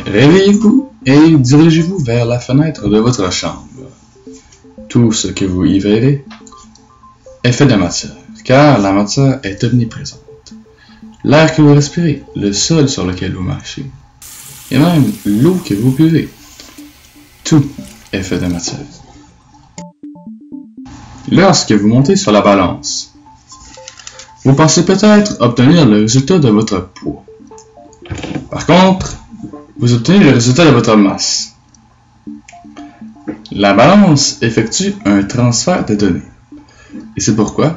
Réveillez-vous et dirigez-vous vers la fenêtre de votre chambre. Tout ce que vous y verrez est fait de matière, car la matière est omniprésente. L'air que vous respirez, le sol sur lequel vous marchez, et même l'eau que vous buvez, tout est fait de matière. Lorsque vous montez sur la balance, vous pensez peut-être obtenir le résultat de votre poids. Par contre, vous obtenez le résultat de votre masse. La balance effectue un transfert de données. Et c'est pourquoi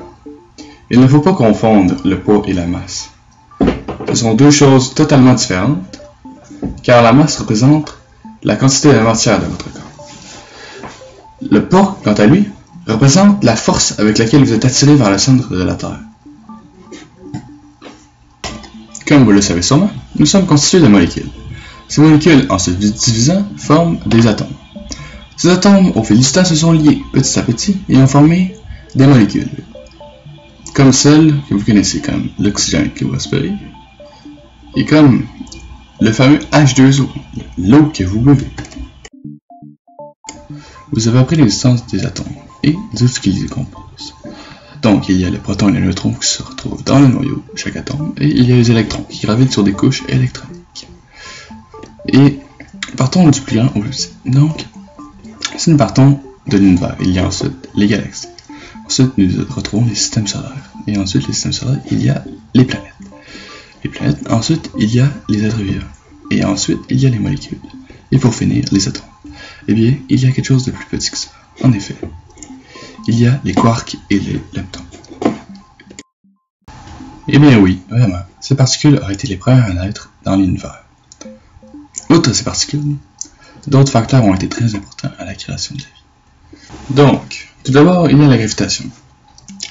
il ne faut pas confondre le poids et la masse. Ce sont deux choses totalement différentes, car la masse représente la quantité de matière de votre corps. Le poids, quant à lui, représente la force avec laquelle vous êtes attiré vers le centre de la Terre. Comme vous le savez sûrement, nous sommes constitués de molécules. Ces molécules, en se divisant, forment des atomes. Ces atomes, au fil du temps, se sont liés petit à petit et ont formé des molécules, comme celles que vous connaissez comme l'oxygène que vous respirez, et comme le fameux H2O, l'eau que vous buvez. Vous avez appris l'existence des atomes et de ce qui les compose. Donc, il y a les protons et les neutrons qui se retrouvent dans le noyau de chaque atome, et il y a les électrons qui gravitent sur des couches électroniques. Et partons du plus grand au plus petit. Donc, si nous partons de l'univers, il y a ensuite les galaxies. Ensuite, nous retrouvons les systèmes solaires. Et ensuite, les systèmes solaires, il y a les planètes. Les planètes, ensuite, il y a les êtres vivants. Et ensuite, il y a les molécules. Et pour finir, les atomes. Eh bien, il y a quelque chose de plus petit que ça. En effet, il y a les quarks et les leptons. Eh bien oui, vraiment, ces particules auraient été les premières à naître dans l'univers. Outre ces particules, d'autres facteurs ont été très importants à la création de la vie. Donc, tout d'abord, il y a la gravitation.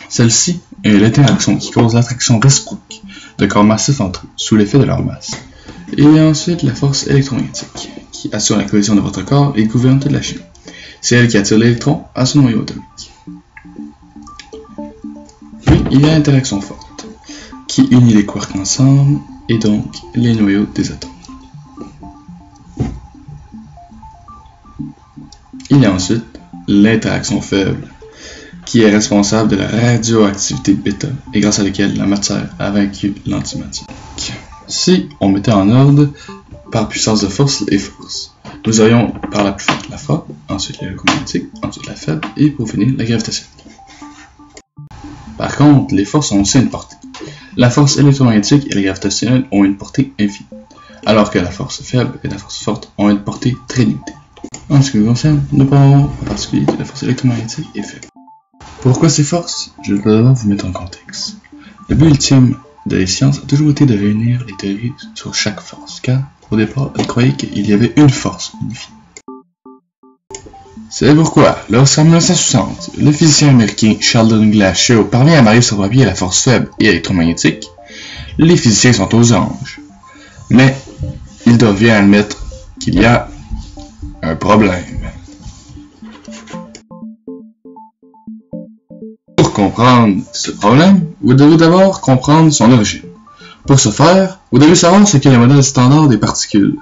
Celle-ci est l'interaction qui cause l'attraction réciproque de corps massifs entre eux, sous l'effet de leur masse. Et il y a ensuite la force électromagnétique, qui assure la cohésion de votre corps et gouverne toute la chimie. C'est elle qui attire l'électron à son noyau atomique. Puis, il y a l'interaction forte, qui unit les quarks ensemble, et donc les noyaux des atomes. Il y a ensuite l'interaction faible, qui est responsable de la radioactivité bêta, et grâce à laquelle la matière a vaincu l'antimatière. Si on mettait en ordre, par puissance de force, les forces, nous aurions par la plus forte la forte, ensuite l'électromagnétique, ensuite la faible, et pour finir la gravitationnelle. Par contre, les forces ont aussi une portée. La force électromagnétique et la gravitationnelle ont une portée infinie, alors que la force faible et la force forte ont une portée très limitée. En ce qui me concerne, nous parlons en particulier de la force électromagnétique et faible. Pourquoi ces forces? Je vais d'abord vous mettre en contexte. Le but ultime des sciences a toujours été de réunir les théories sur chaque force, car au départ, elles croyaient qu'il y avait une force unifiée. C'est pourquoi, lorsqu'en 1960, le physicien américain Sheldon Glashow parvient à marier sur papier la force faible et électromagnétique, les physiciens sont aux anges. Mais ils doivent bien admettre qu'il y a un problème. Pour comprendre ce problème, vous devez d'abord comprendre son origine. Pour ce faire, vous devez savoir ce qu'est le modèle standard des particules.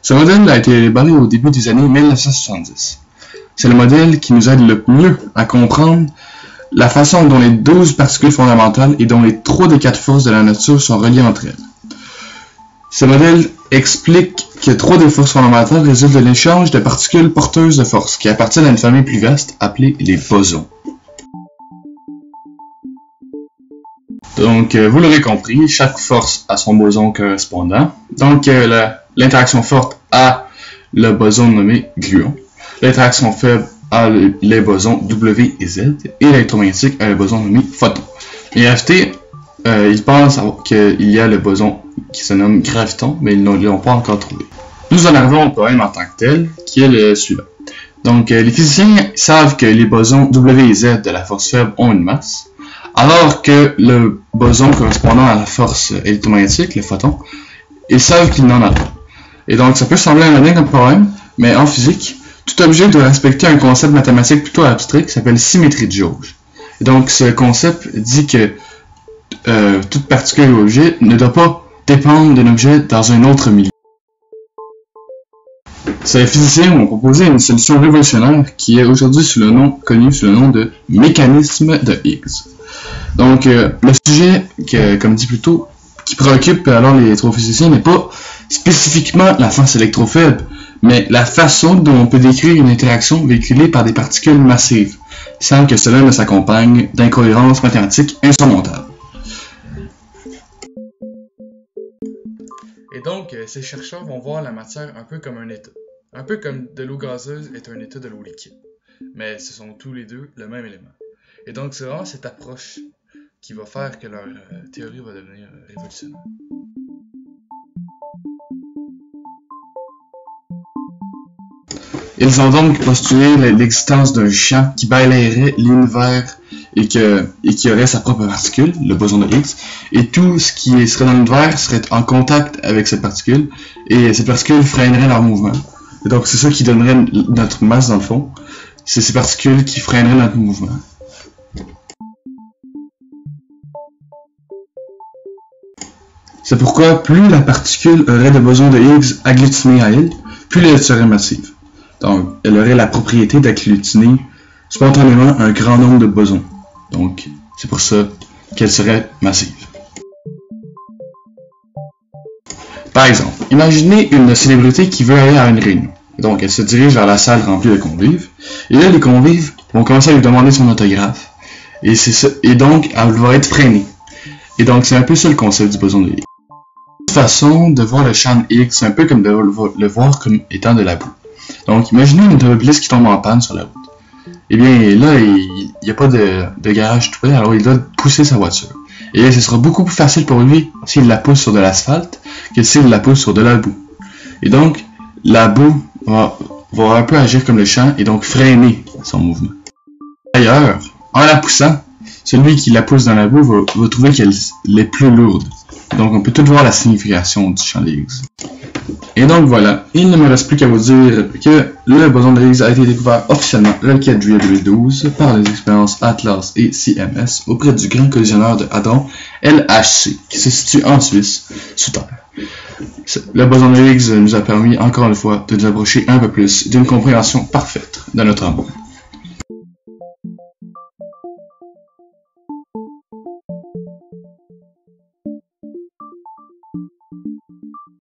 Ce modèle a été élaboré au début des années 1970. C'est le modèle qui nous aide le mieux à comprendre la façon dont les 12 particules fondamentales et dont les 3 des 4 forces de la nature sont reliées entre elles. Ce modèle explique que 3 des forces fondamentales résultent de l'échange de particules porteuses de force qui appartiennent à une famille plus vaste appelée les bosons. Donc, vous l'aurez compris, chaque force a son boson correspondant. Donc, l'interaction forte a le boson nommé gluon. L'interaction faible a les bosons W et Z. Et l'électromagnétique a le boson nommé photon. Les FT, ils pensent qu'il y a le boson qui se nomme graviton, mais ils ne l'ont pas encore trouvé. Nous en arrivons au problème en tant que tel, qui est le suivant. Donc, les physiciens savent que les bosons W et Z de la force faible ont une masse, alors que le boson correspondant à la force électromagnétique, le photon, ils savent qu'il n'en a pas. Et donc, ça peut sembler anodin comme problème, mais en physique, tout objet doit respecter un concept mathématique plutôt abstrait qui s'appelle symétrie de jauge. Et donc, ce concept dit que toute particule ou objet ne doit pas dépendre d'un objet dans un autre milieu. Ces physiciens ont proposé une solution révolutionnaire qui est aujourd'hui connue sous le nom de mécanisme de Higgs. Donc, le sujet, comme dit plus tôt, qui préoccupe alors les électrophysiciens n'est pas spécifiquement la force électrofaible, mais la façon dont on peut décrire une interaction véhiculée par des particules massives, sans que cela ne s'accompagne d'incohérences mathématiques insurmontables. Et donc, ces chercheurs vont voir la matière un peu comme un état. Un peu comme de l'eau gazeuse est un état de l'eau liquide. Mais ce sont tous les deux le même élément. Et donc, c'est vraiment cette approche qui va faire que leur théorie va devenir révolutionnaire. Ils ont donc postulé l'existence d'un champ qui balayerait l'univers et qui aurait sa propre particule, le boson de Higgs, et tout ce qui serait dans l'univers serait en contact avec cette particule, et cette particule freinerait leur mouvement. Et donc c'est ça qui donnerait notre masse dans le fond. C'est ces particules qui freineraient notre mouvement. C'est pourquoi plus la particule aurait de boson de Higgs agglutiné à elle, plus elle serait massive. Donc, elle aurait la propriété d'agglutiner spontanément un grand nombre de bosons. Donc, c'est pour ça qu'elle serait massive. Par exemple, imaginez une célébrité qui veut aller à une réunion. Donc, elle se dirige vers la salle remplie de convives. Et là, les convives vont commencer à lui demander son autographe. Et donc, elle va être freinée. Et donc, c'est un peu ça le concept du boson de Higgs. Une façon de voir le champ de Higgs, c'est un peu comme de le voir comme étant de la boue. Donc, imaginez une automobiliste qui tombe en panne sur la route. Eh bien, là, il n'y a pas de garage tout près, alors il doit pousser sa voiture. Et là, ce sera beaucoup plus facile pour lui s'il la pousse sur de l'asphalte que s'il la pousse sur de la boue. Et donc, la boue va un peu agir comme le champ et donc freiner son mouvement. D'ailleurs, en la poussant, celui qui la pousse dans la boue va trouver qu'elle est plus lourde. Donc, on peut tout voir la signification du champ de Higgs. Et donc voilà, il ne me reste plus qu'à vous dire que le boson de Higgs a été découvert officiellement le 4 juillet 2012 par les expériences Atlas et CMS auprès du Grand Collisionneur de Hadron LHC qui se situe en Suisse, sous terre. Le boson de Higgs nous a permis encore une fois de nous approcher un peu plus d'une compréhension parfaite de notre monde.